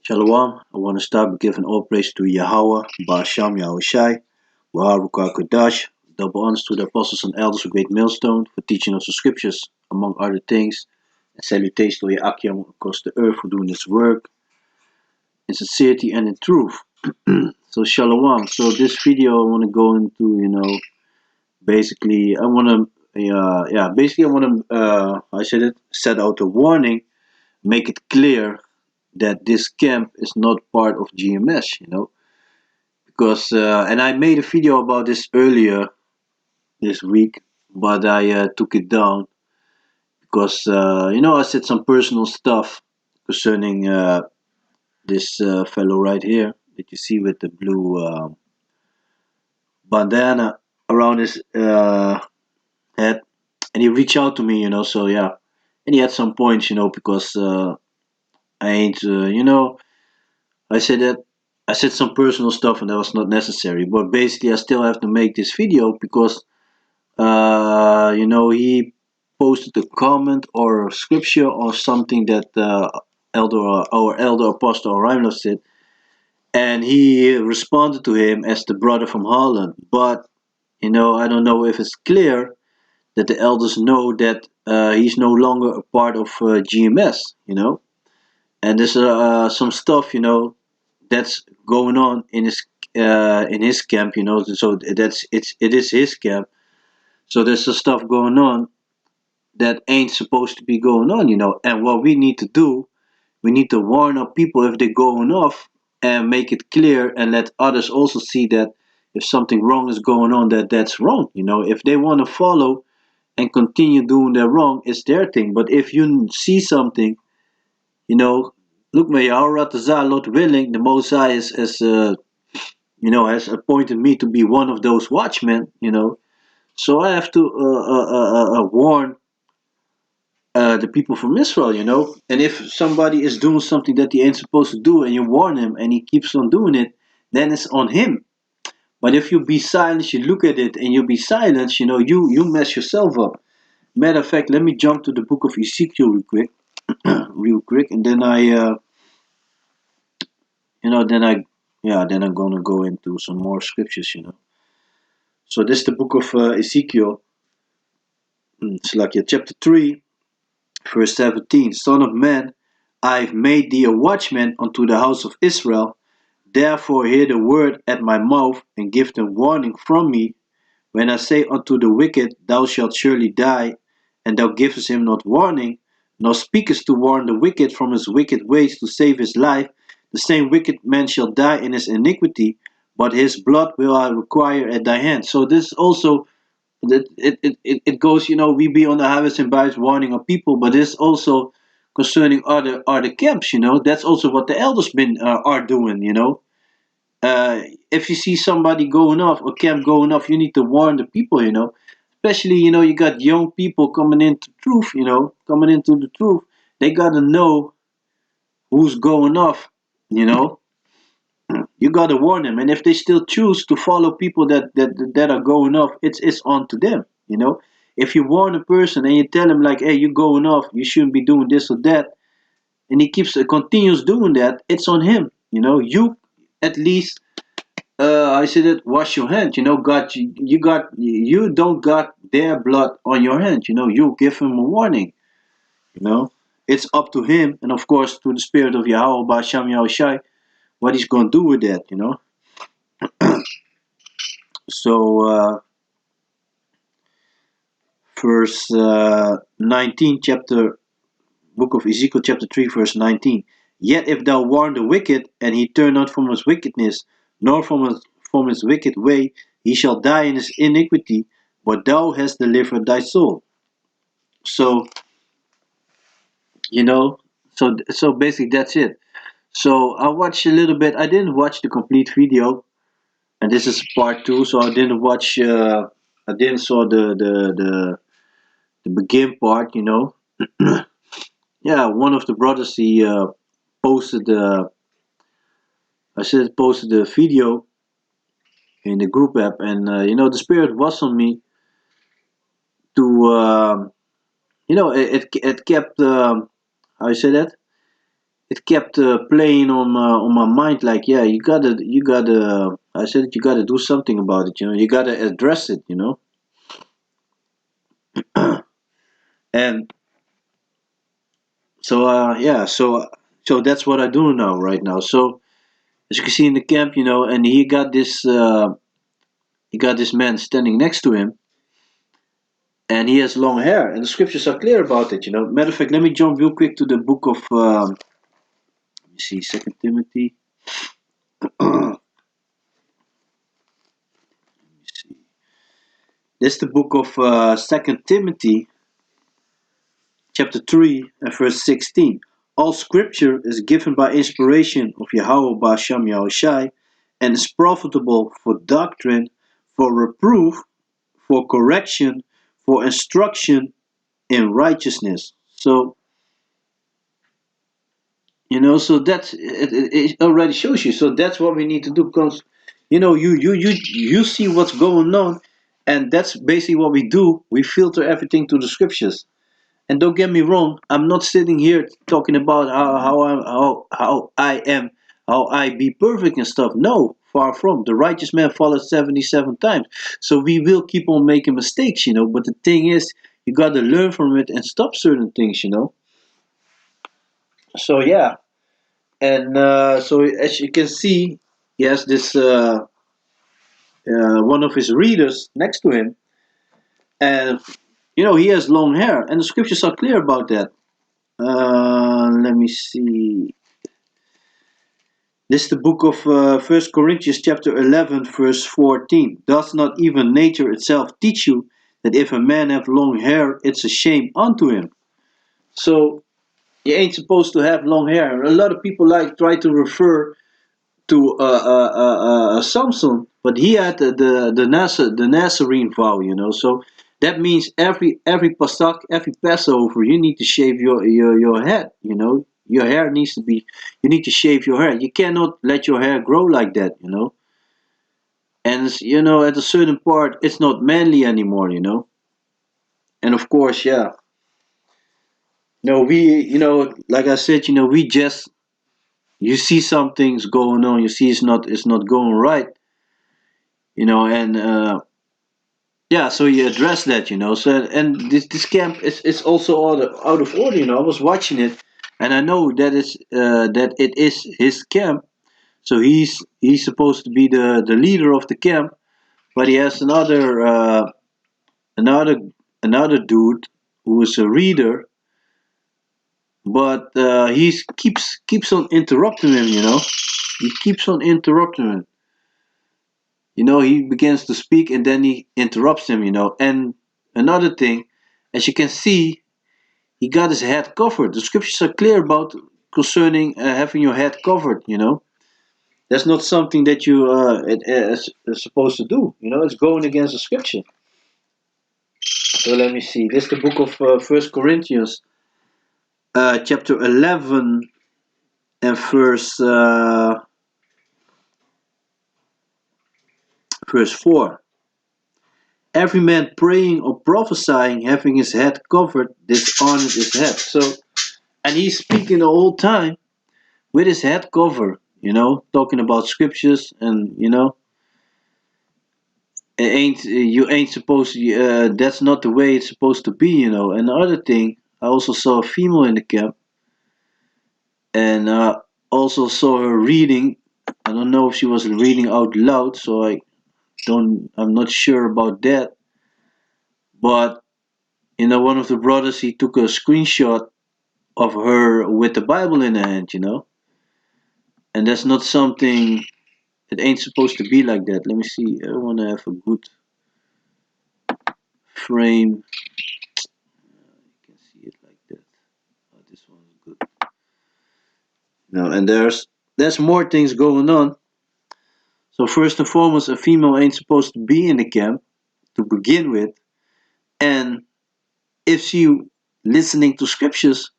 Shalom. I want to start by giving all praise to Yahweh, Ba'asham Yahushai, Waharuka Kodash, double honors to the apostles and elders of Great Millstone for teaching us the scriptures, among other things, and salutations to Yahakiam across the earth for doing this work in sincerity and in truth. So Shalom. So this video I want to go into, basically I want to, basically I want to, set out a warning, make it clear that this camp is not part of GMS, because and I made a video about this earlier this week, but I took it down because I said some personal stuff concerning this fellow right here that you see with the blue bandana around his head, and he reached out to me, so yeah, and he had some points, because I ain't, I said that I said some personal stuff and that was not necessary. But basically, I still have to make this video because, he posted a comment or a scripture or something that elder apostle Orion said, and he responded to him as the brother from Holland. But I don't know if it's clear that the elders know that he's no longer a part of GMS. And there's some stuff, that's going on in his camp, so it is his camp. So there's some stuff going on that ain't supposed to be going on, and what we need to do, we need to warn our people if they're going off, and make it clear and let others also see that if something wrong is going on, that's wrong. If they want to follow and continue doing their wrong, it's their thing. But if you see something, look, may Yahweh Lord willing, the Most High has appointed me to be one of those watchmen, so I have to warn the people from Israel, and if somebody is doing something that he ain't supposed to do and you warn him and he keeps on doing it, then it's on him. But if you be silent, you look at it and you be silent, you mess yourself up. Matter of fact, let me jump to the book of Ezekiel real quick, and then then I'm gonna go into some more scriptures. So this is the book of Ezekiel, chapter 3, verse 17. Son of man, I've made thee a watchman unto the house of Israel. Therefore hear the word at my mouth, and give them warning from me. When I say unto the wicked, thou shalt surely die, and thou givest him not warning, nor speakest to warn the wicked from his wicked ways to save his life, the same wicked man shall die in his iniquity, but his blood will I require at thy hand. So this also, it goes, we be on the highways and byways warning of people, but this also concerning other camps, that's also what the elders are doing, if you see somebody going off, a camp going off, you need to warn the people, especially, you got young people coming into truth, coming into the truth. They gotta know who's going off, you gotta warn them. And if they still choose to follow people that are going off, it's on to them, if you warn a person and you tell him like, hey, you're going off, you shouldn't be doing this or that, and he continues doing that, it's on him. You at least, I said it, wash your hand. God, you don't got their blood on your hand. You give him a warning. It's up to him, and of course to the spirit of Yahweh, Ba'asham Yahushai, what he's gonna do with that. So verse 19, book of Ezekiel, chapter 3, verse 19. Yet if thou warn the wicked, and he turn not from his wickedness, nor from his wicked way, he shall die in his iniquity, but thou hast delivered thy soul. So, so basically that's it. So I watched a little bit. I didn't watch the complete video, and this is part 2. So I didn't watch. I didn't saw the begin part. Yeah, one of the brothers, he posted posted the video in the group app, and the spirit was on me to it kept how you say that, it kept playing on my mind. Like, yeah, you gotta. I said you gotta do something about it. You gotta address it. And so yeah, so that's what I do now right now. So as you can see in the camp, and he got this man standing next to him, and he has long hair, and the scriptures are clear about it. Matter of fact, let me jump real quick to the book of let me see, Second Timothy. Let me see. This is the book of Second Timothy, chapter 3 and verse 16. All scripture is given by inspiration of Yahweh Ba'Shem Yahushai, and is profitable for doctrine, for reproof, for correction, for instruction in righteousness. So it already shows you. So that's what we need to do, because you see what's going on, and that's basically what we do. We filter everything to the scriptures. And don't get me wrong, I'm not sitting here talking about how I be perfect and stuff. No, far from. The righteous man falls 77 times. So we will keep on making mistakes, but the thing is, you got to learn from it and stop certain things. So yeah, and so as you can see, he has this one of his readers next to him, and he has long hair, and the scriptures are clear about that. Let me see. This is the book of 1 Corinthians chapter 11 verse 14. Does not even nature itself teach you that if a man have long hair, it's a shame unto him? So you ain't supposed to have long hair. A lot of people like try to refer to Samson, but he had the Nazarene vow, So that means every Pasach, every Passover, you need to shave your head, Your hair needs to be. You need to shave your hair. You cannot let your hair grow like that. And at a certain part, it's not manly anymore. And of course, yeah. Like I said, we just you see some things going on. You see it's not going right. And yeah, so you address that. So and this camp is also out of order. I was watching it, and I know that it is his camp. So he's supposed to be the leader of the camp, but he has another another dude who is a reader, but he keeps on interrupting him. He keeps on interrupting him. He begins to speak and then he interrupts him. And another thing, as you can see, he got his head covered. The scriptures are clear about concerning having your head covered. That's not something that you is supposed to do. It's going against the scripture. So let me see. This is the book of 1 Corinthians, chapter 11 and verse 4. Every man praying or prophesying, having his head covered, dishonored his head. So, and he's speaking the whole time with his head covered, talking about scriptures, and you ain't supposed to. That's not the way it's supposed to be. And the other thing, I also saw a female in the camp, and also saw her reading. I don't know if she was reading out loud, so I'm not sure about that. But one of the brothers, he took a screenshot of her with the Bible in her hand. And that's not something. It ain't supposed to be like that. Let me see. I want to have a good frame. You can see it like that. Oh, this one's good. Now, and there's more things going on. So first and foremost, a female ain't supposed to be in the camp to begin with, and if she listening to scriptures,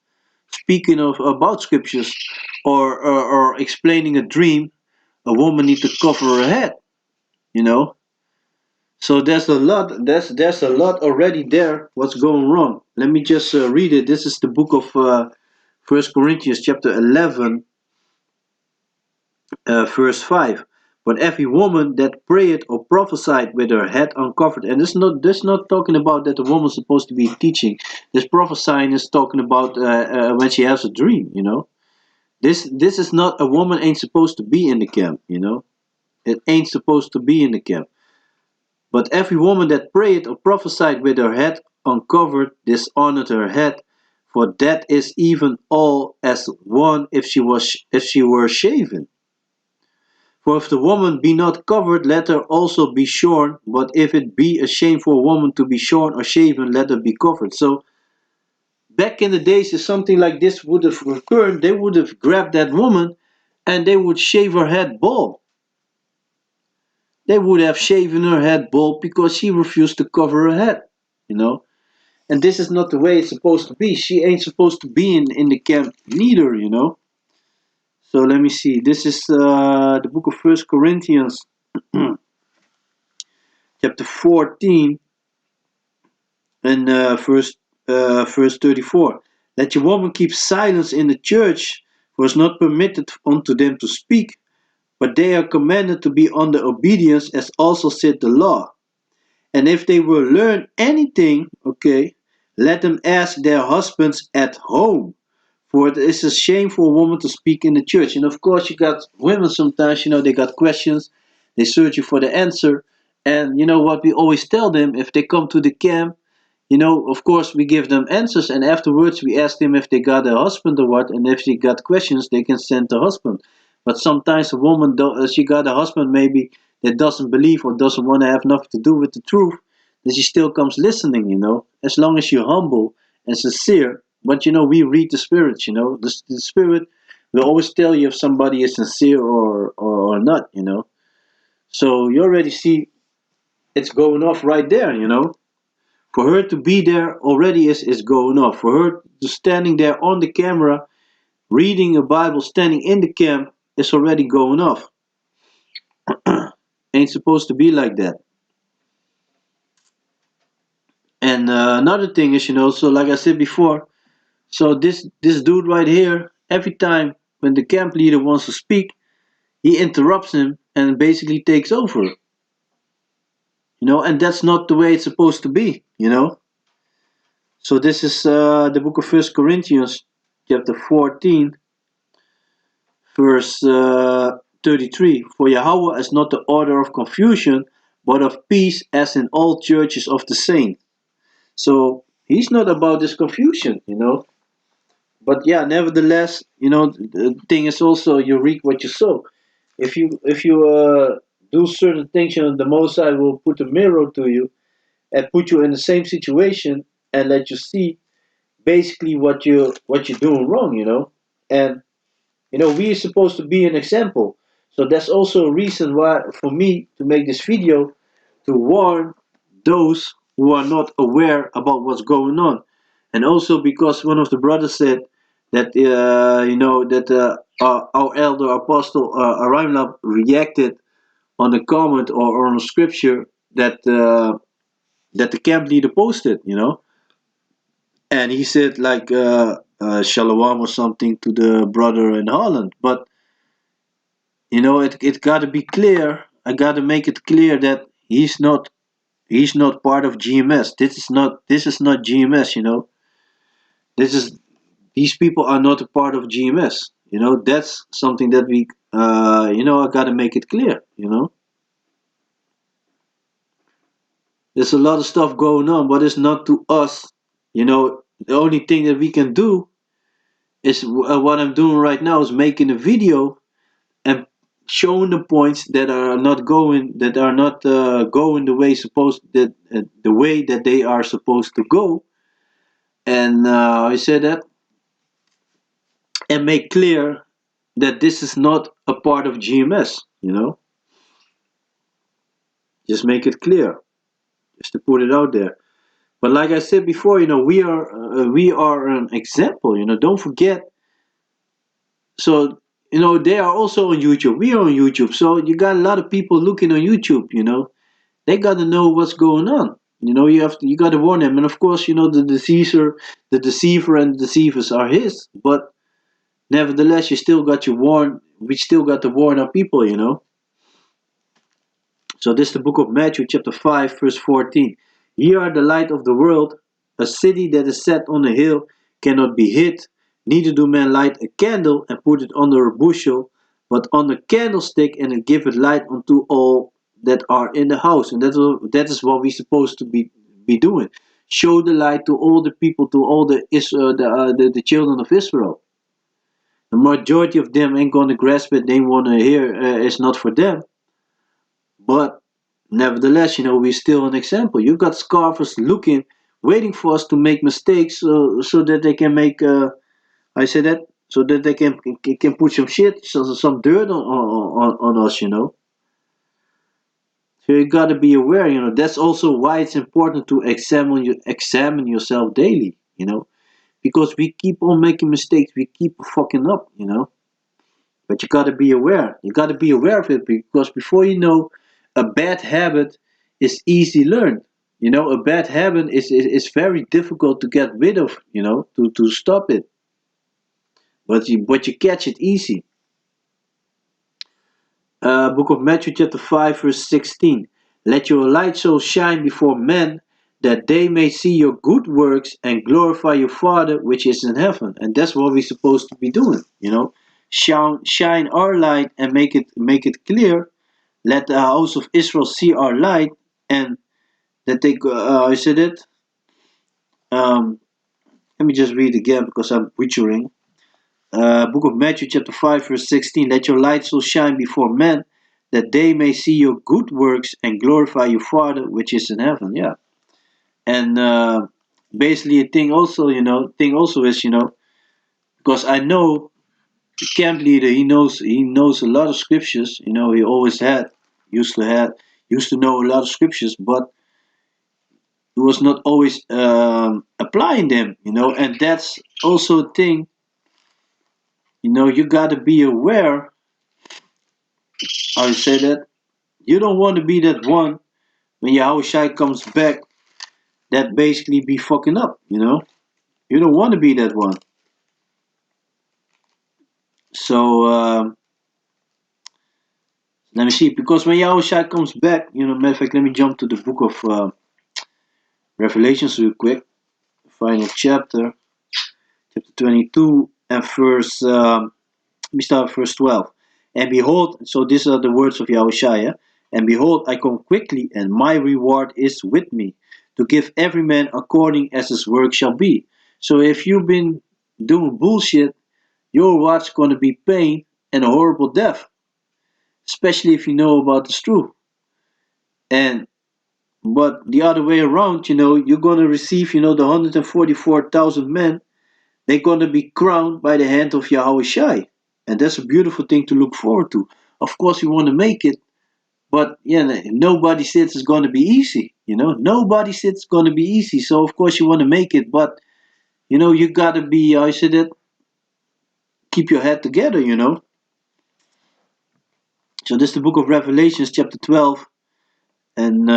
speaking of about scriptures, or explaining a dream, a woman need to cover her head. You know. So there's a lot. There's a lot already there. What's going wrong? Let me just read it. This is the book of First Corinthians chapter 11, verse 5. But every woman that prayeth or prophesied with her head uncovered, and this not talking about that the woman's supposed to be teaching. This prophesying is talking about when she has a dream. This is not, a woman ain't supposed to be in the camp. It ain't supposed to be in the camp. But every woman that prayed or prophesied with her head uncovered dishonored her head, for that is even all as one if she were shaven. For if the woman be not covered, let her also be shorn. But if it be a shame for a woman to be shorn or shaven, let her be covered. So back in the days, if something like this would have occurred, they would have grabbed that woman and they would shave her head bald. They would have shaven her head bald because she refused to cover her head. You know. And this is not the way it's supposed to be. She ain't supposed to be in the camp neither. So let me see. This is the book of First Corinthians, chapter 14, and verse 34. Let your woman keep silence in the church, for it is not permitted unto them to speak, but they are commanded to be under obedience, as also said the law. And if they will learn anything, okay, let them ask their husbands at home. For it is a shame for a woman to speak in the church. And of course, you got women sometimes, they got questions. They search you for the answer. And you know what we always tell them if they come to the camp, of course, we give them answers. And afterwards, we ask them if they got a husband or what. And if they got questions, they can send the husband. But sometimes a woman, she got a husband maybe that doesn't believe or doesn't want to have nothing to do with the truth, then she still comes listening. As long as you're humble and sincere. But we read the spirit. The spirit will always tell you if somebody is sincere or not. So you already see it's going off right there. For her to be there already is going off. For her to standing there on the camera, reading a Bible, standing in the camp, is already going off. Ain't supposed to be like that. And another thing is, so like I said before, so this dude right here, every time when the camp leader wants to speak, he interrupts him and basically takes over. And that's not the way it's supposed to be. So this is the book of First Corinthians, chapter 14, verse 33. For Yahweh is not the order of confusion, but of peace, as in all churches of the saints. So he's not about this confusion. But yeah, nevertheless, the thing is also you reap what you sow. If you do certain things, the Most High will put a mirror to you and put you in the same situation and let you see basically what you're doing wrong. And we are supposed to be an example. So that's also a reason why for me to make this video, to warn those who are not aware about what's going on. And also because one of the brothers said that our elder apostle Arimlab reacted on a comment or on a scripture that the camp leader posted. And he said like shalom or something to the brother in Holland. But it got to be clear. I got to make it clear that he's not part of GMS. This is not GMS. These people are not a part of GMS. That's something that I got to make it clear. There's a lot of stuff going on, but it's not to us. The only thing that we can do is what I'm doing right now is making a video and showing the points that are not going the way that they are supposed to go. And I said that, and make clear that this is not a part of GMS. Just make it clear, just to put it out there. But like I said before, we are an example. Don't forget. So they are also on YouTube. We are on YouTube. So you got a lot of people looking on YouTube. They got to know what's going on. You got to warn them. And of course, the deceiver and the deceivers are his. But Nevertheless, you still got to warn. We still got to warn our people, you know. So this is the book of Matthew, chapter 5, verse 14. Ye are the light of the world. A city that is set on a hill cannot be hid. Neither do men light a candle and put it under a bushel, but on a candlestick, and it giveth light unto all that are in the house. And that is what we're supposed to be doing. Show the light to all the people, to all the children of Israel. The majority of them ain't gonna grasp it. They wanna hear it's not for them. But nevertheless, we're still an example. You got scoffers looking, waiting for us to make mistakes, so that they can make. I say that so that they can put some shit, some dirt on us. So you gotta be aware. That's also why it's important to examine yourself daily. Because we keep on making mistakes, we keep fucking up. But you gotta be aware. You gotta be aware of it, because before you know, a bad habit is easy learned. A bad habit is very difficult to get rid of, to stop it. But you catch it easy. Book of Matthew chapter 5 verse 16. Let your light so shine before men that they may see your good works and glorify your Father which is in heaven. And that's what we're supposed to be doing. Shine our light and make it clear. Let the house of Israel see our light, and that they I said it. Let me just read again because I'm butchering. Book of Matthew chapter 5 verse 16. Let your light so shine before men that they may see your good works and glorify your Father which is in heaven. Yeah. And basically a thing also is, because I know the camp leader, he knows a lot of scriptures. He always used to know a lot of scriptures, but he was not always applying them. And that's also a thing. You got to be aware. How you say that? You don't want to be that one when Yahushua comes back that basically be fucking up. You don't want to be that one. So let me see, because when Yahushua comes back, matter of fact, let me jump to the book of Revelations real quick, final chapter 22 and verse. Let me start with verse 12. And behold, so these are the words of Yahushua. Yeah? And behold, I come quickly, and my reward is with me, to give every man according as his work shall be. So if you've been doing bullshit, your reward's going to be pain and a horrible death, especially if you know about this truth. And but the other way around, you're going to receive, the 144,000 men. They're going to be crowned by the hand of Yahweh Shai. And that's a beautiful thing to look forward to. Of course, we want to make it, but yeah, nobody says it's going to be easy. Nobody says it's going to be easy. So, of course, you want to make it, but you got to be, I said it, keep your head together. So, this is the book of Revelations, chapter 12, and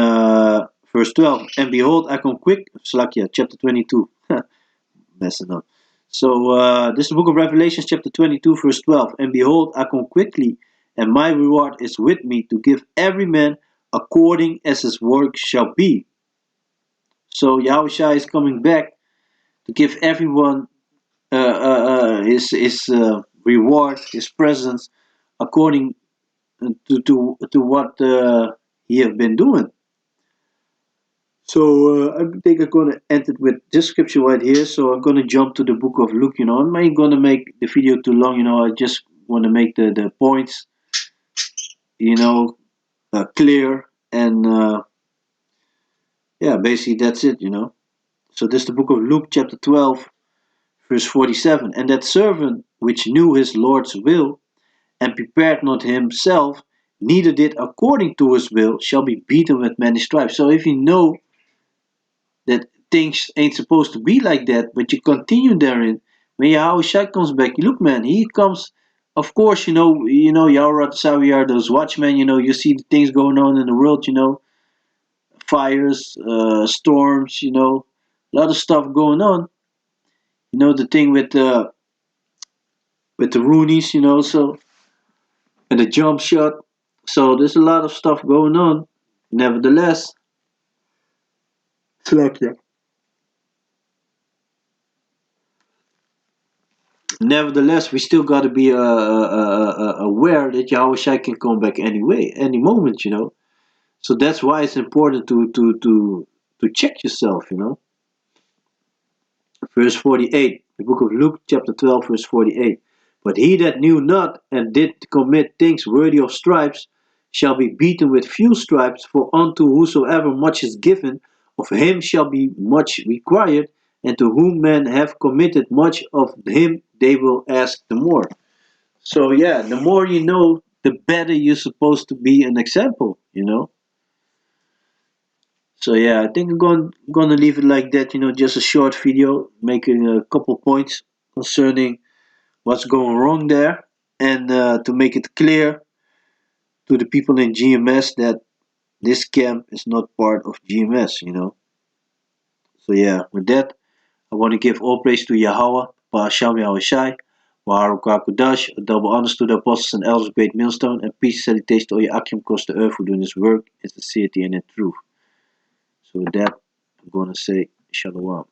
verse 12. And behold, I come quick, Slakia, chapter 22. Messing up. So this is the book of Revelation, chapter 22, verse 12. And behold, I come quickly, and my reward is with me, to give every man according as his work shall be. So Yahushua is coming back to give everyone his reward, his presence, according to what he have been doing. So I think I'm gonna end it with this scripture right here. So I'm gonna jump to the book of Luke. I'm not gonna make the video too long. I just want to make the points, clear, and yeah, basically that's it. So this is the book of Luke, chapter 12, verse 47. And that servant which knew his Lord's will and prepared not himself, neither did according to his will, shall be beaten with many stripes. So if you know that things ain't supposed to be like that, but you continue therein. When Yahushua comes back, look, man, he comes. Of course, Yahweh we are those watchmen. You see the things going on in the world. Fires, storms. A lot of stuff going on. The thing with with the Roonies, so and the jump shot. So there's a lot of stuff going on. Nevertheless, select that. Nevertheless, we still got to be aware that Yahweh Shai can come back anyway, any moment. So that's why it's important to check yourself. Verse 48, the book of Luke, chapter 12, verse 48. But he that knew not and did commit things worthy of stripes shall be beaten with few stripes, for unto whosoever much is given, of him shall be much required, and to whom men have committed much, of him they will ask the more. So yeah, the more you know, the better you're supposed to be an example. So yeah, I think I'm gonna leave it like that. Just a short video, making a couple points concerning what's going wrong there, and to make it clear to the people in GMS that this camp is not part of GMS. So yeah, with that, I want to give all praise to Yahweh, Ba'asham Yahweh Shai, Baruch HaKodesh, a double honors to the apostles and elders of Great Millstone, and peace and salutation to all your Akim across the earth who doing this work in sincerity and in truth. So with that, I'm going to say Shalom.